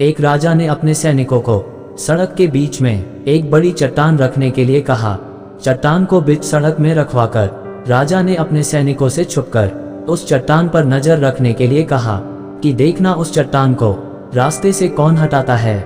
एक राजा ने अपने सैनिकों को सड़क के बीच में एक बड़ी चट्टान रखने के लिए कहा। चट्टान को बीच सड़क में रखवाकर राजा ने अपने सैनिकों से छुपकर उस चट्टान पर नजर रखने के लिए कहा कि देखना उस चट्टान को रास्ते से कौन हटाता है।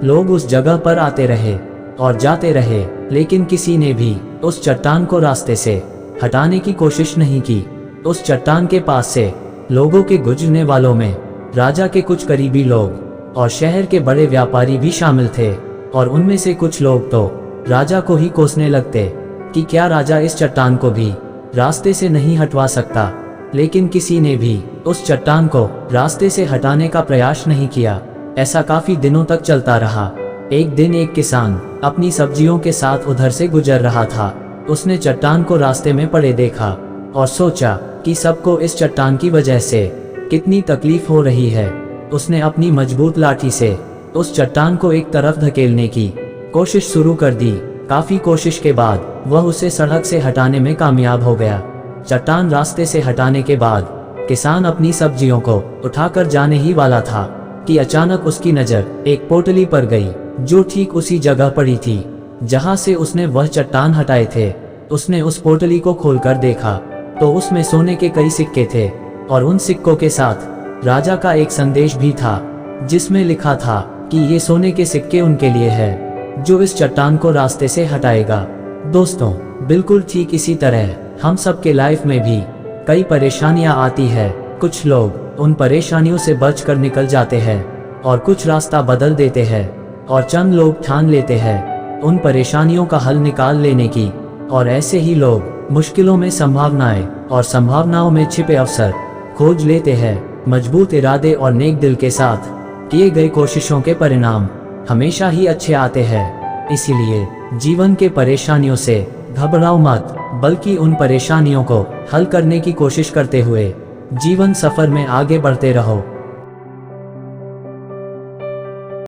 लोग उस जगह पर आते रहे और जाते रहे, लेकिन किसी ने भी उस चट्टान को रास्ते से हटाने की कोशिश नहीं की। उस चट्टान के पास से लोगों के गुजरने वालों में राजा के कुछ करीबी लोग और शहर के बड़े व्यापारी भी शामिल थे, और उनमें से कुछ लोग तो राजा को ही कोसने लगते कि क्या राजा इस चट्टान को भी रास्ते से नहीं हटवा सकता। लेकिन किसी ने भी उस चट्टान को रास्ते से हटाने का प्रयास नहीं किया। ऐसा काफी दिनों तक चलता रहा। एक दिन एक किसान अपनी सब्जियों के साथ उधर से गुजर रहा था। उसने चट्टान को रास्ते में पड़े देखा और सोचा कि सबको इस चट्टान की वजह से कितनी तकलीफ हो रही है। उसने अपनी मजबूत लाठी से उस चट्टान को एक तरफ धकेलने की कोशिश शुरू कर दी। काफी कोशिश के बाद वह उसे सड़क से हटाने में कामयाब हो गया। चट्टान रास्ते से हटाने के बाद किसान अपनी सब्जियों को उठाकर जाने ही वाला था कि अचानक उसकी नजर एक पोटली पर गई, जो ठीक उसी जगह पड़ी थी जहां से उसने वह चट्टान हटाए थे। उसने उस पोटली को खोलकर देखा तो उसमें सोने के कई सिक्के थे, और उन सिक्कों के साथ राजा का एक संदेश भी था, जिसमें लिखा था कि ये सोने के सिक्के उनके लिए है जो इस चट्टान को रास्ते से हटाएगा। दोस्तों, बिल्कुल ठीक इसी तरह हम सबके लाइफ में भी कई परेशानियां आती है। कुछ लोग उन परेशानियों से बचकर निकल जाते हैं और कुछ रास्ता बदल देते हैं, और चंद लोग ठान लेते हैं उन परेशानियों का हल निकाल लेने की, और ऐसे ही लोग मुश्किलों में संभावनाएं और संभावनाओं में छिपे अवसर खोज लेते हैं। मजबूत इरादे और नेक दिल के साथ किए गए कोशिशों के परिणाम हमेशा ही अच्छे आते हैं। इसीलिए जीवन के परेशानियों से घबराओ मत, बल्कि उन परेशानियों को हल करने की कोशिश करते हुए जीवन सफर में आगे बढ़ते रहो।